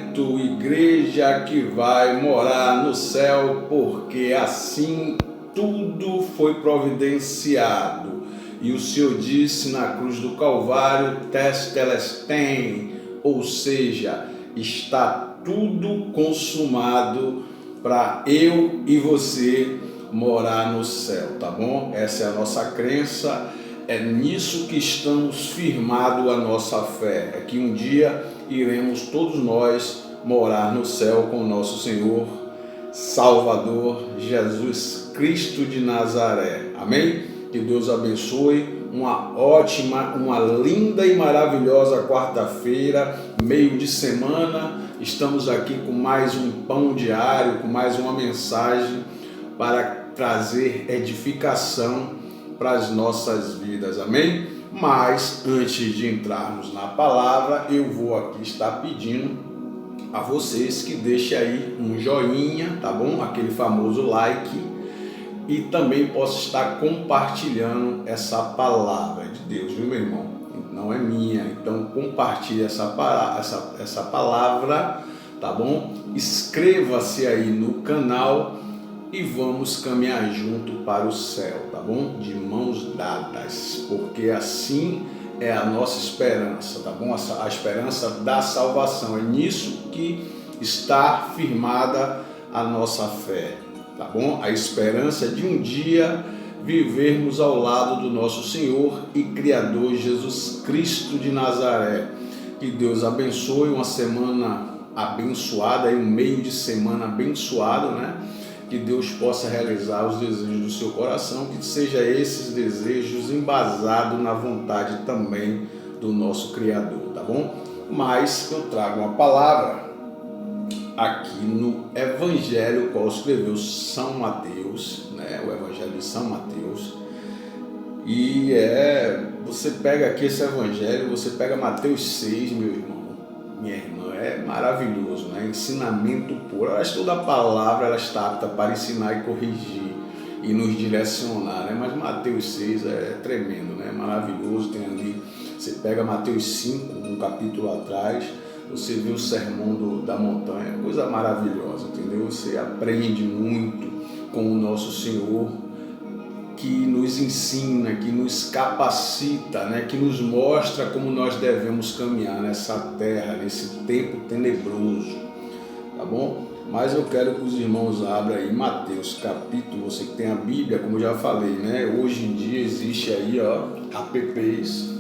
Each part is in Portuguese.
momento, igreja que vai morar no céu, porque assim tudo foi providenciado. E o Senhor disse na cruz do Calvário, Testelestem, ou seja, está tudo consumado para eu e você morar no céu, tá bom? Essa é a nossa crença, é nisso que estamos firmados a nossa fé, é que um dia iremos todos nós morar no céu com o nosso Senhor, Salvador, Jesus Cristo de Nazaré, amém? Que Deus abençoe, uma ótima, uma linda e maravilhosa quarta-feira, meio de semana, estamos aqui com mais um pão diário, com mais uma mensagem para trazer edificação para as nossas vidas, amém? Mas antes de entrarmos na palavra, eu vou aqui estar pedindo a vocês que deixem aí um joinha, tá bom? Aquele famoso like, e também possa estar compartilhando essa palavra de Deus, viu, meu irmão? Não é minha, então compartilhe essa palavra, tá bom? Inscreva-se aí no canal e vamos caminhar junto para o céu, tá bom? De mãos dadas, porque assim é a nossa esperança, tá bom? A esperança da salvação, é nisso que está firmada a nossa fé, tá bom? A esperança de um dia vivermos ao lado do nosso Senhor e Criador Jesus Cristo de Nazaré. Que Deus abençoe, uma semana abençoada, um meio de semana abençoado, né? Que Deus possa realizar os desejos do seu coração, que seja esses desejos embasados na vontade também do nosso Criador, tá bom? Mas eu trago uma palavra aqui no Evangelho qual escreveu São Mateus, né? O Evangelho de São Mateus. E você pega aqui esse Evangelho, você pega Mateus 6, meu irmão, minha irmã, é maravilhoso, né? Ensinamento puro. Eu acho que toda a palavra ela está apta para ensinar e corrigir e nos direcionar, né? Mas Mateus 6 é tremendo, né? Maravilhoso. Tem ali, você pega Mateus 5, um capítulo atrás, você vê o sermão da montanha, coisa maravilhosa, entendeu? Você aprende muito com o nosso Senhor, que nos ensina, que nos capacita, né? Que nos mostra como nós devemos caminhar nessa terra, nesse tempo tenebroso, tá bom? Mas eu quero que os irmãos abram aí Mateus capítulo, você que tem a Bíblia, como eu já falei, né? Hoje em dia existe aí, apps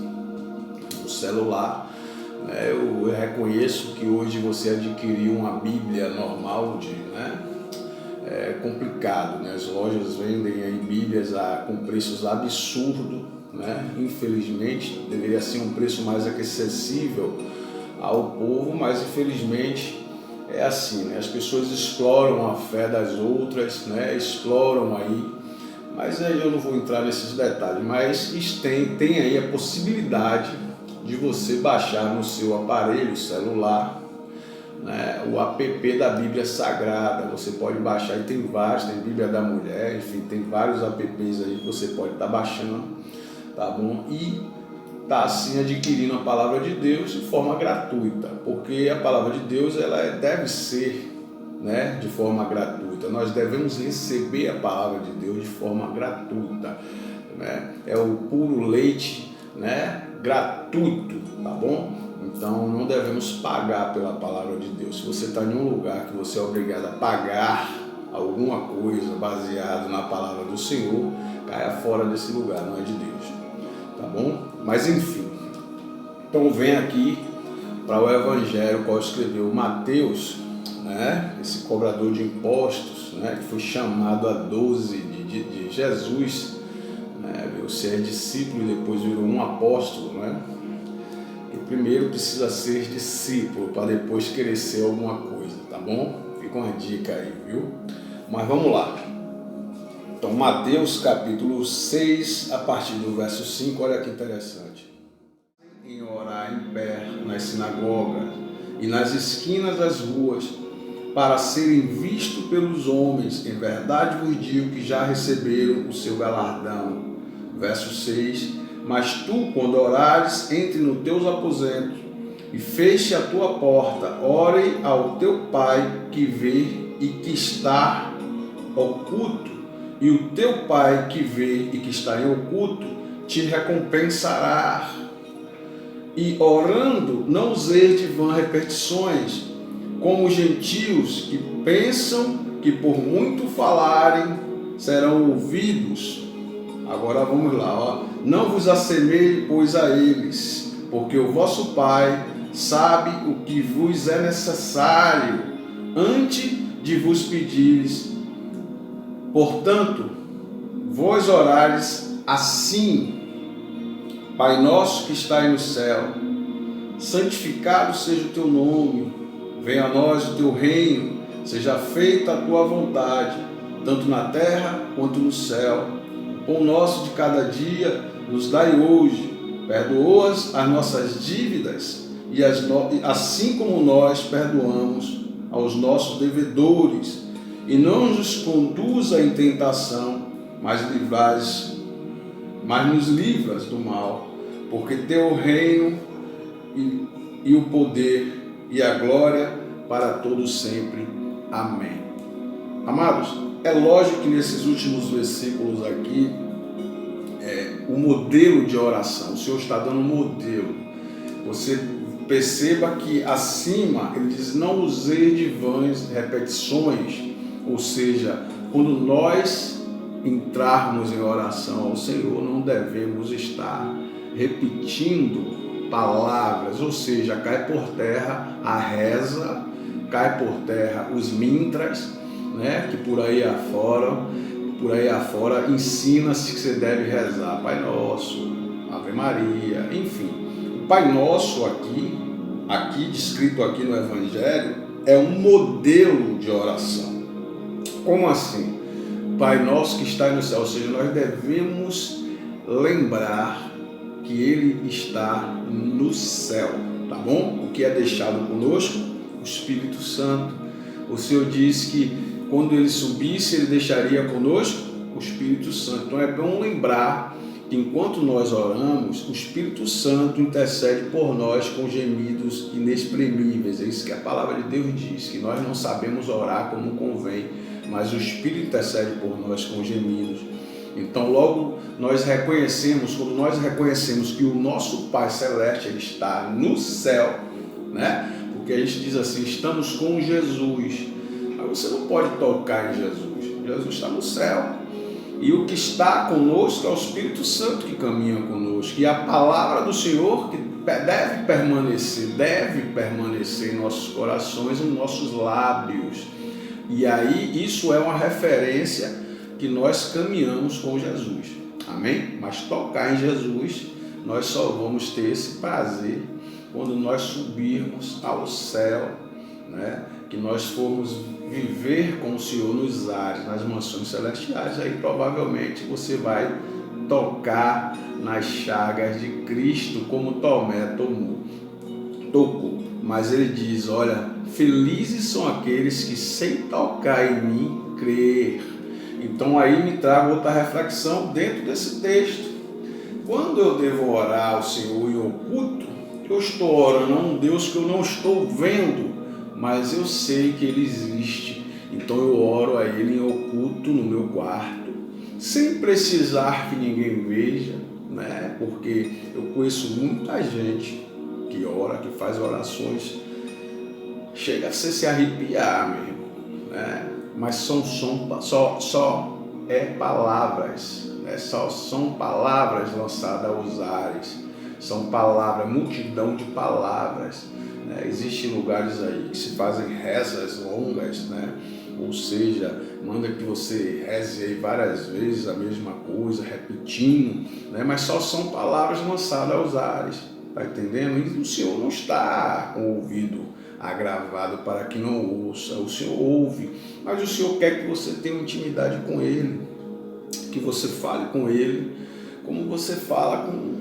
no celular, né? Eu reconheço que hoje você adquirir uma Bíblia normal, é complicado, né? As lojas vendem aí Bíblias com preços absurdos, né? Infelizmente, deveria ser um preço mais acessível ao povo, mas infelizmente é assim, né? As pessoas exploram a fé das outras, né? Exploram aí, mas aí eu não vou entrar nesses detalhes, mas tem aí a possibilidade de você baixar no seu aparelho celular, né, o app da Bíblia Sagrada. Você pode baixar, e tem vários, tem Bíblia da Mulher, enfim, tem vários apps aí que você pode estar baixando, tá bom? E tá assim adquirindo a palavra de Deus de forma gratuita, porque a palavra de Deus ela deve ser, né, de forma gratuita. Nós devemos receber a palavra de Deus de forma gratuita, né? É o puro leite, né, gratuito, tá bom? Então não devemos pagar pela palavra de Deus. Se você está em um lugar que você é obrigado a pagar alguma coisa baseado na palavra do Senhor, caia fora desse lugar, não é de Deus, tá bom? Mas enfim, então vem aqui para o Evangelho qual escreveu Mateus, né? Esse cobrador de impostos, né? Que foi chamado a 12 de Jesus, né? Você é discípulo e depois virou um apóstolo, né? Primeiro precisa ser discípulo para depois querer ser alguma coisa, tá bom? Fica uma dica aí, viu? Mas vamos lá. Então, Mateus capítulo 6, a partir do verso 5, olha que interessante. Em orar em pé nas sinagogas e nas esquinas das ruas, para serem vistos pelos homens, em verdade vos digo que já receberam o seu galardão. Verso 6. Mas tu, quando orares, entre nos teus aposentos, e feche a tua porta, ore ao teu Pai que vê e que está oculto, e o teu Pai que vê e que está em oculto te recompensará. E orando, não useis de vã repetições, como os gentios que pensam que por muito falarem serão ouvidos. Agora vamos lá, ó. Não vos assemelhe, pois, a eles, porque o vosso Pai sabe o que vos é necessário antes de vos pedires. Portanto, vós orares assim: Pai nosso que estais no céu, santificado seja o teu nome, venha a nós o teu reino, seja feita a tua vontade, tanto na terra quanto no céu. O pão nosso de cada dia nos dai hoje, perdoa-as as nossas dívidas, e assim como nós perdoamos aos nossos devedores, e não nos conduza em tentação, mas nos livras do mal, porque teu o reino e o poder e a glória para todos sempre. Amém. Amados, é lógico que nesses últimos versículos aqui, o modelo de oração, o Senhor está dando um modelo. Você perceba que acima ele diz: não usei de vãs repetições, ou seja, quando nós entrarmos em oração ao Senhor, não devemos estar repetindo palavras, ou seja, cai por terra a reza, cai por terra os mantras, né, que por aí afora ensina-se que você deve rezar Pai Nosso, Ave Maria, enfim. O Pai Nosso aqui descrito aqui no Evangelho, é um modelo de oração. Como assim? Pai Nosso que está no céu, ou seja, nós devemos lembrar que Ele está no céu, tá bom? O que é deixado conosco? O Espírito Santo. O Senhor diz que quando Ele subisse, Ele deixaria conosco o Espírito Santo. Então é bom lembrar que enquanto nós oramos, o Espírito Santo intercede por nós com gemidos inexprimíveis. É isso que a palavra de Deus diz, que nós não sabemos orar como convém, mas o Espírito intercede por nós com gemidos. Então logo nós reconhecemos, quando nós reconhecemos que o nosso Pai Celeste ele está no céu, né? Porque a gente diz assim, estamos com Jesus. Mas você não pode tocar em Jesus. Jesus está no céu. E o que está conosco é o Espírito Santo que caminha conosco. E a palavra do Senhor que deve permanecer em nossos corações, em nossos lábios. E aí isso é uma referência que nós caminhamos com Jesus. Amém? Mas tocar em Jesus, nós só vamos ter esse prazer quando nós subirmos ao céu, né? Que nós formos viver com o Senhor nos ares, nas mansões celestiais. Aí provavelmente você vai tocar nas chagas de Cristo como Tomé tocou. Mas ele diz, olha, felizes são aqueles que sem tocar em mim crer. Então aí me trago outra reflexão dentro desse texto. Quando eu devo orar ao Senhor em oculto, eu estou orando a um Deus que eu não estou vendo, mas eu sei que Ele existe. Então eu oro a Ele em oculto no meu quarto, sem precisar que ninguém veja, né? Porque eu conheço muita gente que ora, que faz orações, chega a se arrepiar mesmo, né? Mas só é palavras, né? Só são palavras lançadas aos ares, são palavras, multidão de palavras, né? Existem lugares aí que se fazem rezas longas, né? Ou seja, manda que você reze aí várias vezes a mesma coisa, repetindo, né? Mas só são palavras lançadas aos ares, tá entendendo? E o Senhor não está com o ouvido agravado para que não ouça. O Senhor ouve, mas o Senhor quer que você tenha intimidade com Ele, que você fale com Ele como você fala com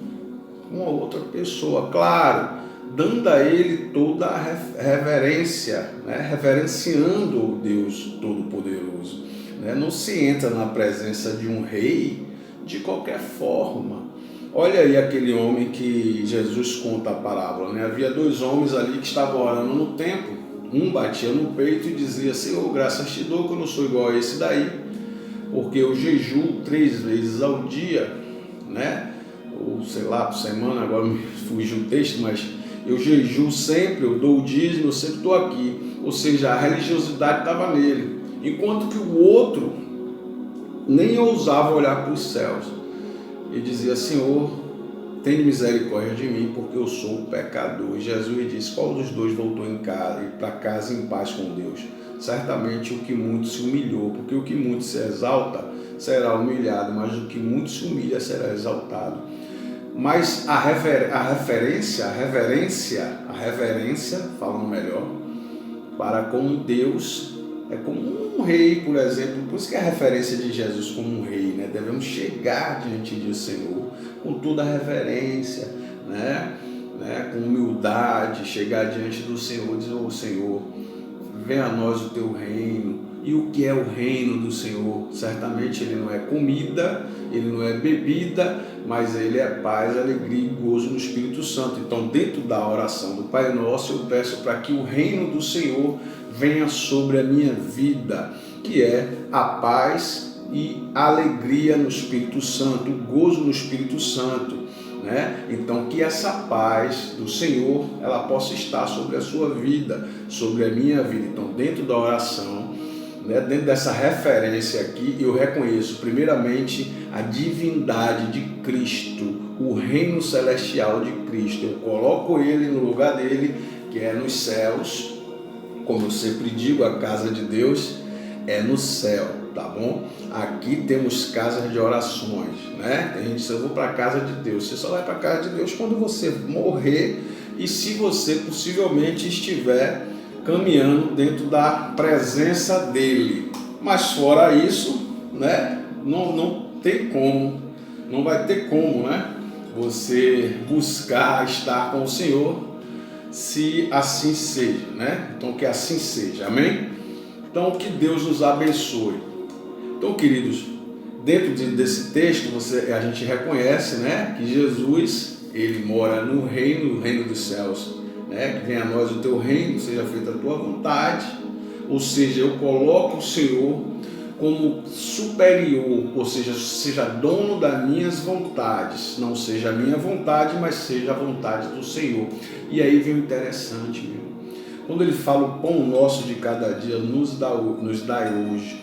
uma outra pessoa, claro, dando a Ele toda a reverência, né? Reverenciando o Deus Todo-Poderoso, né? Não se entra na presença de um rei de qualquer forma, Olha aí aquele homem que Jesus conta a parábola, né? Havia dois homens ali que estavam orando no templo. Um batia no peito e dizia: Senhor, graças te dou que eu não sou igual a esse daí, porque eu jejuo 3 vezes ao dia, né? Ou sei lá, por semana, agora me fugiu o texto, mas eu jejuo sempre, eu dou o dízimo, eu sempre estou aqui. Ou seja, a religiosidade estava nele, enquanto que o outro nem ousava olhar para os céus e dizia: Senhor, tem misericórdia de mim, porque eu sou pecador. E Jesus disse: qual dos dois voltou para casa em paz com Deus? Certamente o que muito se humilhou, porque o que muito se exalta será humilhado, mas o que muito se humilha será exaltado. Mas a reverência, falando melhor, para com Deus é como um rei, por exemplo. Por isso que é a referência de Jesus como um rei, né? Devemos chegar diante do Senhor com toda a reverência, né? Com humildade, chegar diante do Senhor e dizer: ô Senhor, venha a nós o teu reino. E o que é o reino do Senhor? Certamente ele não é comida, ele não é bebida, mas ele é paz, alegria e gozo no Espírito Santo. Então, dentro da oração do Pai Nosso, eu peço para que o reino do Senhor venha sobre a minha vida, que é a paz e a alegria no Espírito Santo, o gozo no Espírito Santo, né? Então, que essa paz do Senhor, ela possa estar sobre a sua vida, sobre a minha vida. Então, dentro da oração, né, dentro dessa referência aqui, eu reconheço primeiramente a divindade de Cristo, o reino celestial de Cristo. Eu coloco ele no lugar dele, que é nos céus. Como eu sempre digo, a casa de Deus é no céu, tá bom? Aqui temos casas de orações, né? Tem gente que diz: eu vou para a casa de Deus. Você só vai para a casa de Deus quando você morrer e se você possivelmente estiver caminhando dentro da presença dele. Mas fora isso, né? Não tem como, não vai ter como, né? Você buscar estar com o Senhor, se assim seja, né? Então que assim seja, amém? Então que Deus nos abençoe. Então, queridos, dentro desse texto a gente reconhece, né, que Jesus, ele mora no reino dos céus, né? Que venha a nós o teu reino, seja feita a tua vontade. Ou seja, eu coloco o Senhor como superior, ou seja dono das minhas vontades. Não seja a minha vontade, mas seja a vontade do Senhor. E aí vem o interessante, meu. Quando ele fala: o pão nosso de cada dia nos dá hoje,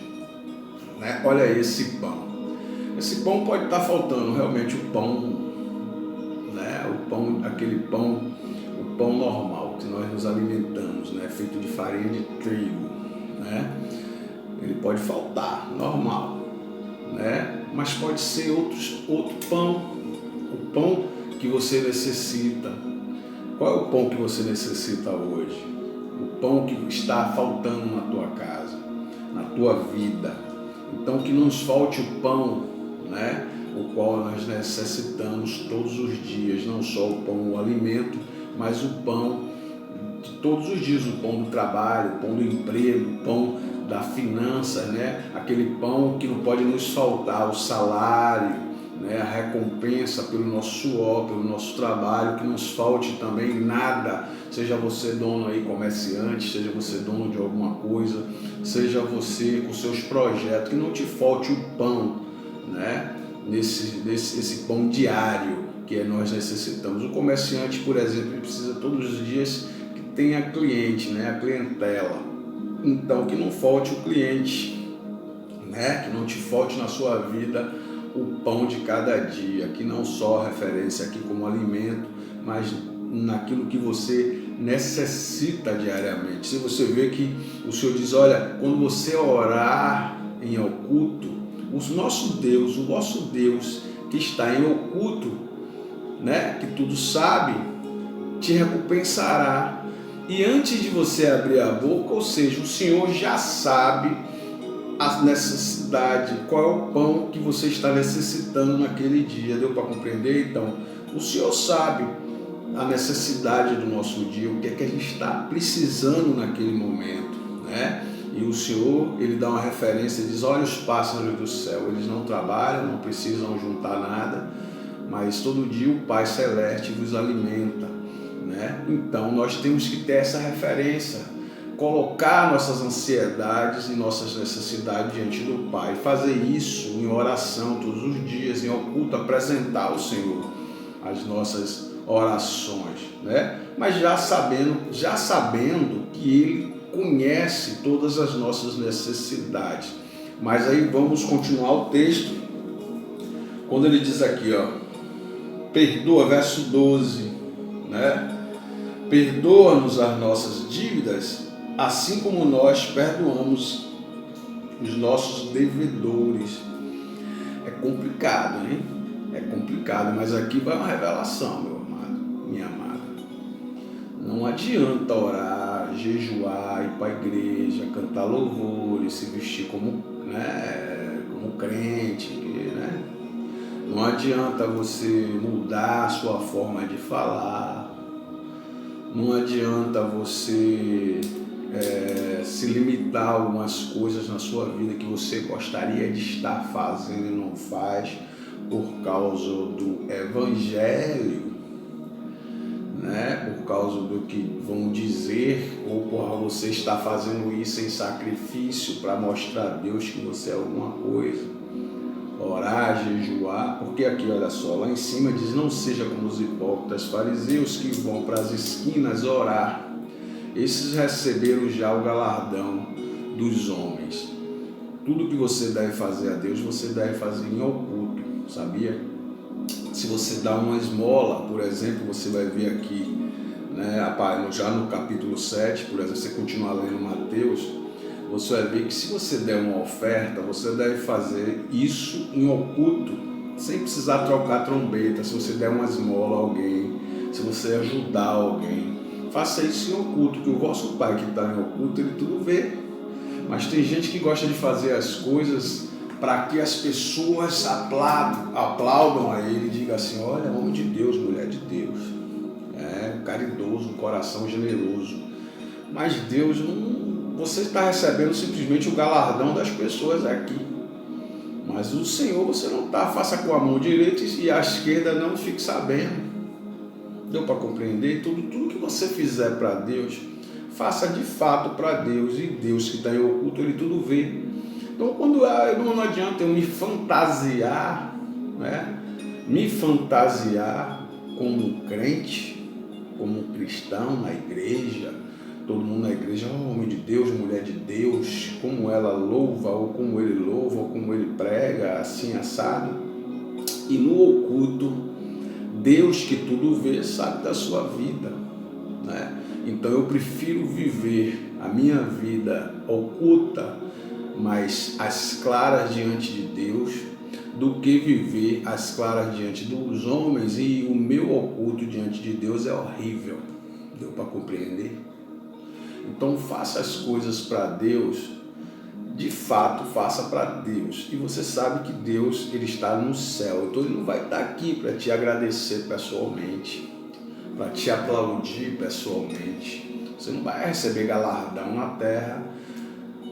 né? Olha esse pão. Esse pão pode estar faltando realmente o pão, né? O pão, aquele pão, o pão normal que nós nos alimentamos, né? Feito de farinha de trigo, né? Ele pode faltar, normal, né? Mas pode ser outro pão, o pão que você necessita. Qual é o pão que você necessita hoje? O pão que está faltando na tua casa, na tua vida. Então, que não nos falte o pão, né? O qual nós necessitamos todos os dias, não só o pão, o alimento, mas o pão de todos os dias, o pão do trabalho, o pão do emprego, o pão da finança, né? Aquele pão que não pode nos faltar, o salário, né? A recompensa pelo nosso suor, pelo nosso trabalho, que não nos falte também nada, seja você dono aí, comerciante, seja você dono de alguma coisa, seja você com seus projetos, que não te falte o pão, né? Esse pão diário que nós necessitamos. O comerciante, por exemplo, ele precisa todos os dias que tenha cliente, né? A clientela. Então, que não falte o cliente, né? Que não te falte na sua vida o pão de cada dia, que não só referência aqui como alimento, mas naquilo que você necessita diariamente. Se você vê que o Senhor diz: olha, quando você orar em oculto, o nosso Deus, o vosso Deus que está em oculto, né? Que tudo sabe, te recompensará. E antes de você abrir a boca, ou seja, o Senhor já sabe a necessidade, qual é o pão que você está necessitando naquele dia. Deu para compreender? Então, o Senhor sabe a necessidade do nosso dia, o que é que a gente está precisando naquele momento, né? E o Senhor, ele dá uma referência, diz: olha os pássaros do céu, eles não trabalham, não precisam juntar nada, mas todo dia o Pai Celeste vos alimenta, né? Então nós temos que ter essa referência, colocar nossas ansiedades e nossas necessidades diante do Pai, fazer isso em oração todos os dias, em oculto, apresentar ao Senhor as nossas orações, né? Mas já sabendo que Ele conhece todas as nossas necessidades. Mas aí vamos continuar o texto, quando ele diz aqui, perdoa, verso 12, né? Perdoa-nos as nossas dívidas, assim como nós perdoamos os nossos devedores. É complicado, hein? É complicado, mas aqui vai uma revelação, meu amado, minha amada. Não adianta orar, jejuar, ir para a igreja, cantar louvores, se vestir como crente, né? Não adianta você mudar a sua forma de falar, não adianta você se limitar a algumas coisas na sua vida que você gostaria de estar fazendo e não faz por causa do evangelho, né? Por causa do que vão dizer, ou por você estar fazendo isso em sacrifício para mostrar a Deus que você é alguma coisa. Orar, jejuar, porque aqui, olha só, lá em cima diz: não seja como os hipócritas fariseus que vão para as esquinas orar. Esses receberam já o galardão dos homens. Tudo que você deve fazer a Deus, você deve fazer em oculto, sabia? Se você dá uma esmola, por exemplo, você vai ver aqui, né, já no capítulo 7, por exemplo, você continuar lendo Mateus, você vai ver que se você der uma oferta, você deve fazer isso em oculto, sem precisar trocar trombeta. Se você der uma esmola a alguém, se você ajudar alguém, faça isso em oculto, que o vosso Pai que está em oculto, Ele tudo vê. Mas tem gente que gosta de fazer as coisas para que as pessoas aplaudam a ele e digam assim: olha, homem de Deus, mulher de Deus, caridoso, um coração generoso. Mas Deus não... Você está recebendo simplesmente o galardão das pessoas aqui, mas o Senhor você não está. Faça com a mão direita e a esquerda não fique sabendo. Deu para compreender? Tudo que você fizer para Deus, faça de fato para Deus, e Deus que está em oculto, Ele tudo vê. Então, não adianta eu me fantasiar, né? Me fantasiar como crente, como cristão na igreja, todo mundo na igreja, homem de Deus, mulher de Deus, como ela louva, ou como ele louva, ou como ele prega, assim assado. E no oculto, Deus que tudo vê sabe da sua vida, né? Então eu prefiro viver a minha vida oculta, mas às claras diante de Deus, do que viver às claras diante dos homens, e o meu oculto diante de Deus é horrível. Deu para compreender? Então faça as coisas para Deus, de fato faça para Deus, e você sabe que Deus Ele está no céu, então Ele não vai estar aqui para te agradecer pessoalmente, para te aplaudir pessoalmente. Você não vai receber galardão na terra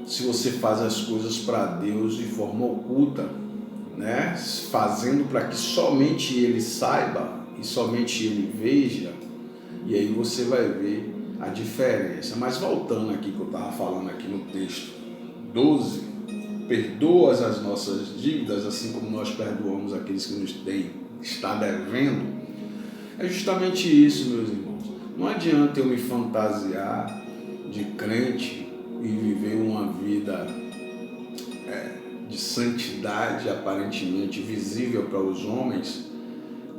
se você faz as coisas para Deus de forma oculta, né? Fazendo para que somente Ele saiba e somente Ele veja, e aí você vai ver a diferença. Mas voltando aqui que eu estava falando aqui no texto 12, perdoas as nossas dívidas, assim como nós perdoamos aqueles que nos está devendo. É justamente isso, meus irmãos. Não adianta eu me fantasiar de crente e viver uma vida de santidade aparentemente visível para os homens,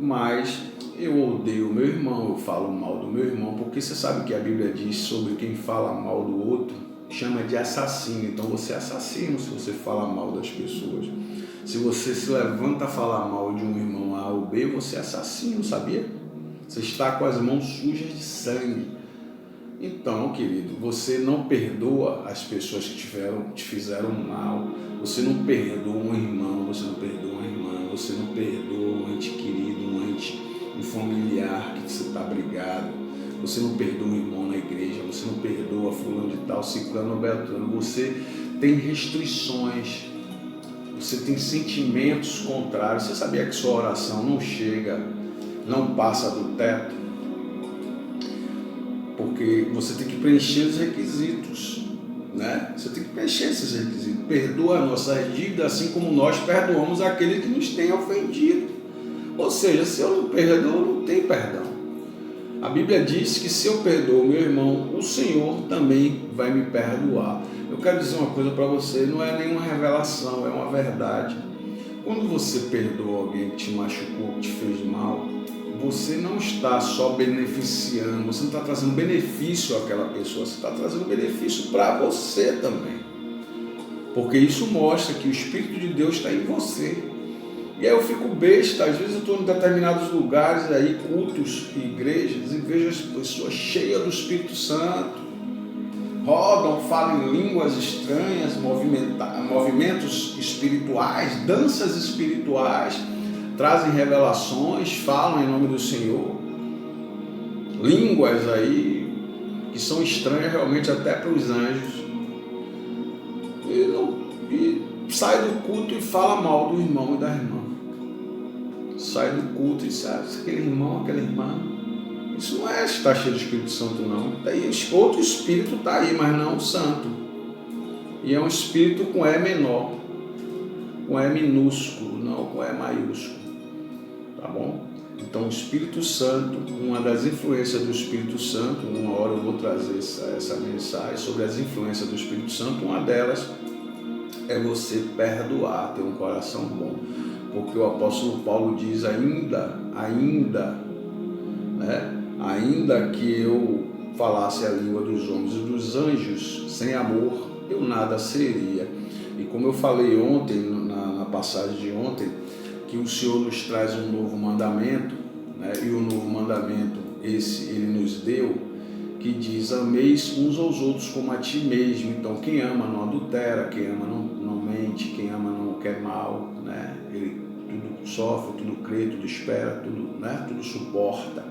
mas eu odeio o meu irmão, eu falo mal do meu irmão, porque você sabe que a Bíblia diz sobre quem fala mal do outro, chama de assassino. Então você é assassino se você fala mal das pessoas. Se você se levanta a falar mal de um irmão A ou B, você é assassino, sabia? Você está com as mãos sujas de sangue. Então, querido, você não perdoa as pessoas que te fizeram mal, você não perdoa um irmão, você não perdoa uma irmã, você não perdoa um ente querido, um familiar que você está brigado, você não perdoa um irmão na igreja, você não perdoa fulano de tal, ciclano, beltrano, você tem restrições, você tem sentimentos contrários, você sabia que sua oração não chega, não passa do teto? Porque você tem que preencher os requisitos, né? Você tem que preencher esses requisitos. Perdoa nossas dívidas assim como nós perdoamos aquele que nos tem ofendido. Ou seja, se eu não perdoo, não tem perdão. A Bíblia diz que se eu perdoo meu irmão, o Senhor também vai me perdoar. Eu quero dizer uma coisa para você, não é nenhuma revelação, é uma verdade. Quando você perdoa alguém que te machucou, que te fez mal, você não está só beneficiando, você não está trazendo benefício àquela pessoa, você está trazendo benefício para você também. Porque isso mostra que o Espírito de Deus está em você. E aí eu fico besta, às vezes eu estou em determinados lugares, aí, cultos, igrejas, e vejo as pessoas cheias do Espírito Santo, rodam, falam em línguas estranhas, movimentos espirituais, danças espirituais, trazem revelações, falam em nome do Senhor, línguas aí que são estranhas realmente até para os anjos, e sai do culto e fala mal do irmão e da irmã, sai do culto e sabe, aquele irmão, aquela irmã, isso não é estar cheio do Espírito Santo não, daí outro espírito está aí, mas não o santo, e é um espírito com E menor, com E minúsculo, não com E maiúsculo. Tá bom? Então o Espírito Santo, uma das influências do Espírito Santo, uma hora eu vou trazer essa mensagem sobre as influências do Espírito Santo, uma delas é você perdoar, ter um coração bom, porque o apóstolo Paulo diz ainda que eu falasse a língua dos homens e dos anjos, sem amor eu nada seria. E como eu falei ontem, na passagem de ontem, que o Senhor nos traz um novo mandamento, né? E o novo mandamento, esse Ele nos deu, que diz, ameis uns aos outros como a ti mesmo. Então quem ama não adultera, quem ama não mente, quem ama não quer mal, né? Ele tudo sofre, tudo crê, tudo espera, tudo, né? Tudo suporta.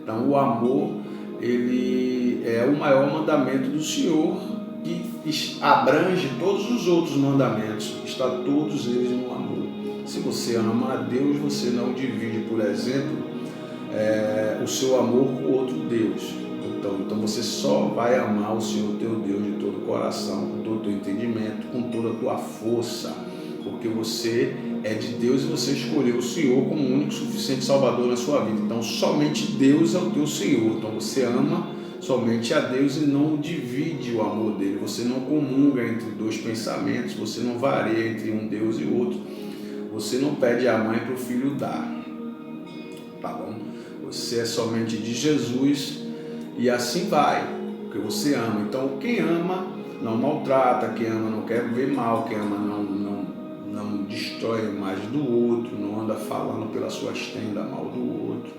Então o amor, ele é o maior mandamento do Senhor, que abrange todos os outros mandamentos, está todos eles no amor. Se você ama a Deus, você não divide, por exemplo, o seu amor com outro Deus. Então você só vai amar o Senhor teu Deus de todo o coração, com todo o teu entendimento, com toda a tua força, porque você é de Deus e você escolheu o Senhor como o único suficiente Salvador na sua vida. Então somente Deus é o teu Senhor. Então você ama somente a Deus e não divide o amor dele. Você não comunga entre dois pensamentos, você não varia entre um Deus e outro. Você não pede à mãe para o filho dar, tá bom? Você é somente de Jesus e assim vai, porque você ama. Então quem ama não maltrata, quem ama não quer ver mal, quem ama não destrói a imagem do outro, não anda falando pelas suas tendas mal do outro.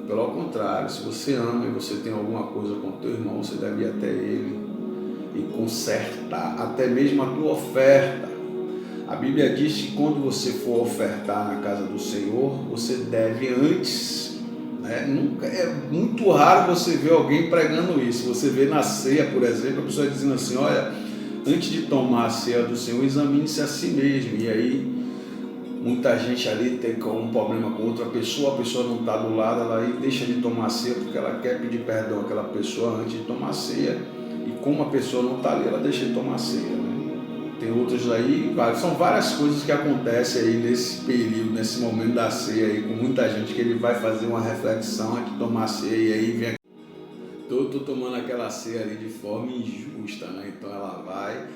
Pelo contrário, se você ama e você tem alguma coisa com o teu irmão, você deve ir até ele e consertar, até mesmo a tua oferta. A Bíblia diz que quando você for ofertar na casa do Senhor, você deve antes, né? É muito raro você ver alguém pregando isso. Você vê na ceia, por exemplo, a pessoa dizendo assim, olha, antes de tomar a ceia do Senhor, examine-se a si mesmo. E aí, muita gente ali tem um problema com outra pessoa, a pessoa não está do lado, ela aí deixa de tomar a ceia porque ela quer pedir perdão àquela pessoa antes de tomar a ceia. E como a pessoa não está ali, ela deixa de tomar a ceia, né? Tem outros aí, são várias coisas que acontecem aí nesse período, nesse momento da ceia aí, com muita gente que ele vai fazer uma reflexão antes de tomar a ceia e aí vem tô tomando aquela ceia ali de forma injusta, né? Então ela vai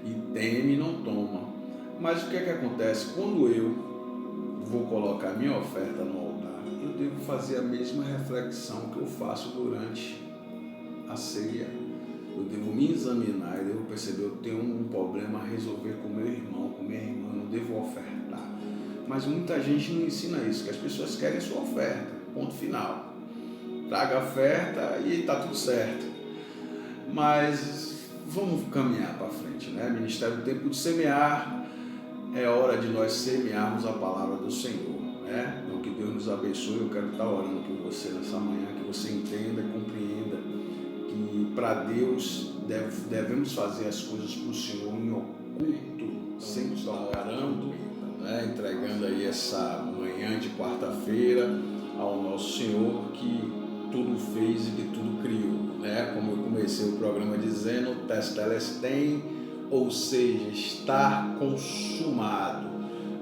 e teme e não toma. Mas o que é que acontece? Quando eu vou colocar minha oferta no altar, eu devo fazer a mesma reflexão que eu faço durante a ceia. Eu devo me examinar, eu devo perceber, eu tenho um problema a resolver com meu irmão, com minha irmã, eu não devo ofertar. Mas muita gente não ensina isso, que as pessoas querem sua oferta, ponto final. Traga a oferta e está tudo certo. Mas vamos caminhar para frente, né? Ministério do Tempo de Semear, é hora de nós semearmos a palavra do Senhor, né? Então que Deus nos abençoe, eu quero estar orando por você nessa manhã, que você entenda e compreenda que para Deus devemos fazer as coisas para o Senhor em oculto, sempre está orando, né, entregando aí essa manhã de quarta-feira ao nosso Senhor que tudo fez e que tudo criou, né? Como eu comecei o programa dizendo, Testelestem, ou seja, está consumado.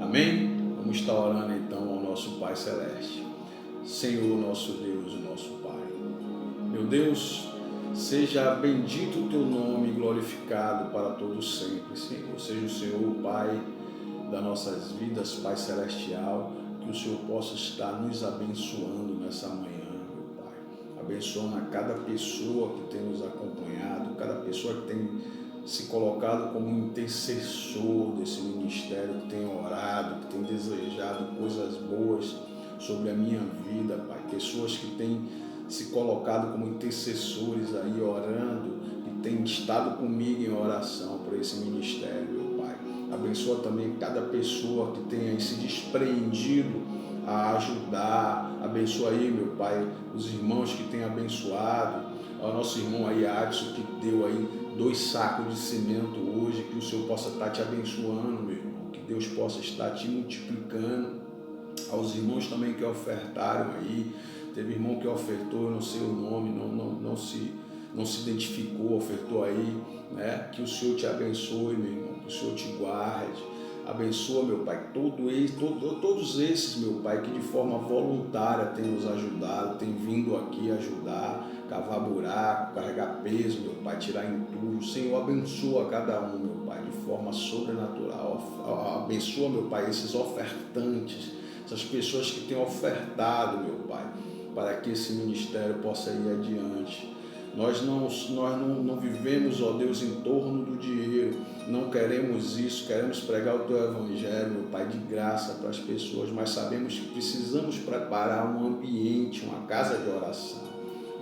Amém? Vamos estar orando então ao nosso Pai Celeste. Senhor, nosso Deus e nosso Pai. Meu Deus, seja bendito o teu nome, glorificado para todos sempre, Senhor. Seja o Senhor o Pai das nossas vidas, Pai Celestial, que o Senhor possa estar nos abençoando nessa manhã, meu Pai. Abençoando a cada pessoa que tem nos acompanhado, cada pessoa que tem se colocado como intercessor desse ministério, que tem orado, que tem desejado coisas boas sobre a minha vida, Pai. Pessoas que têm se colocado como intercessores aí, orando, e têm estado comigo em oração por esse ministério, meu Pai. Abençoa também cada pessoa que tenha se despreendido a ajudar. Abençoa aí, meu Pai, os irmãos que têm abençoado. O nosso irmão aí, Adson, que deu aí 2 sacos de cimento hoje, que o Senhor possa estar te abençoando, meu irmão. Que Deus possa estar te multiplicando. Aos irmãos também que ofertaram aí. Teve irmão que ofertou, eu não sei o nome, não se identificou, ofertou aí, né? Que o Senhor te abençoe, meu irmão, que o Senhor te guarde. Abençoa, meu Pai, todos esses, meu Pai, que de forma voluntária têm nos ajudado, têm vindo aqui ajudar, cavar buraco, carregar peso, meu Pai, tirar entulho. Senhor, abençoa cada um, meu Pai, de forma sobrenatural. Abençoa, meu Pai, esses ofertantes, essas pessoas que têm ofertado, meu Pai, para que esse ministério possa ir adiante. Nós não vivemos, ó Deus, em torno do dinheiro, não queremos isso, queremos pregar o Teu Evangelho, meu Pai, de graça para as pessoas, mas sabemos que precisamos preparar um ambiente, uma casa de oração.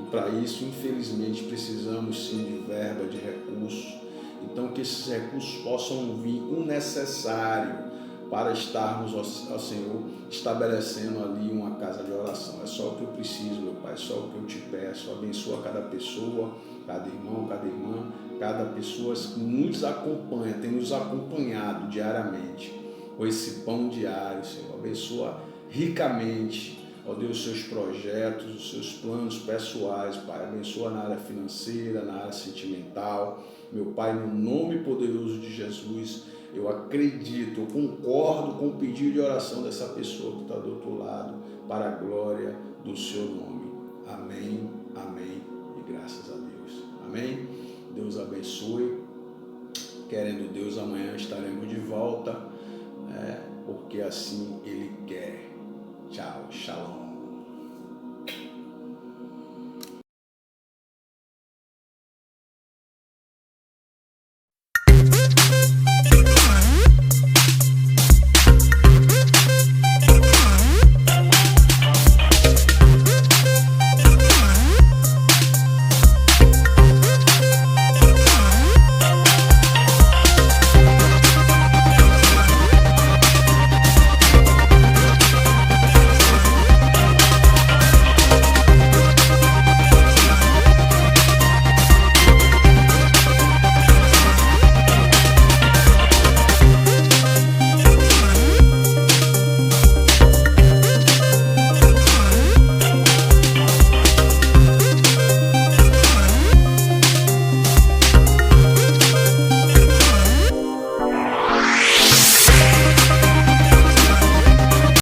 E para isso, infelizmente, precisamos sim de verba, de recursos. Então, que esses recursos possam vir o necessário para estarmos, ó Senhor, estabelecendo ali uma casa de oração. É só o que eu preciso, meu Pai, é só o que eu te peço. Abençoa cada pessoa, cada irmão, cada irmã, cada pessoa que nos acompanha, tem nos acompanhado diariamente com esse pão diário, Senhor. Abençoa ricamente, ó Deus, os seus projetos, os seus planos pessoais, Pai. Abençoa na área financeira, na área sentimental. Meu Pai, no nome poderoso de Jesus, eu acredito, eu concordo com o pedido de oração dessa pessoa que está do outro lado, para a glória do seu nome. Amém, amém e graças a Deus. Amém? Deus abençoe. Querendo Deus, amanhã estaremos de volta, porque assim Ele quer. Tchau, shalom.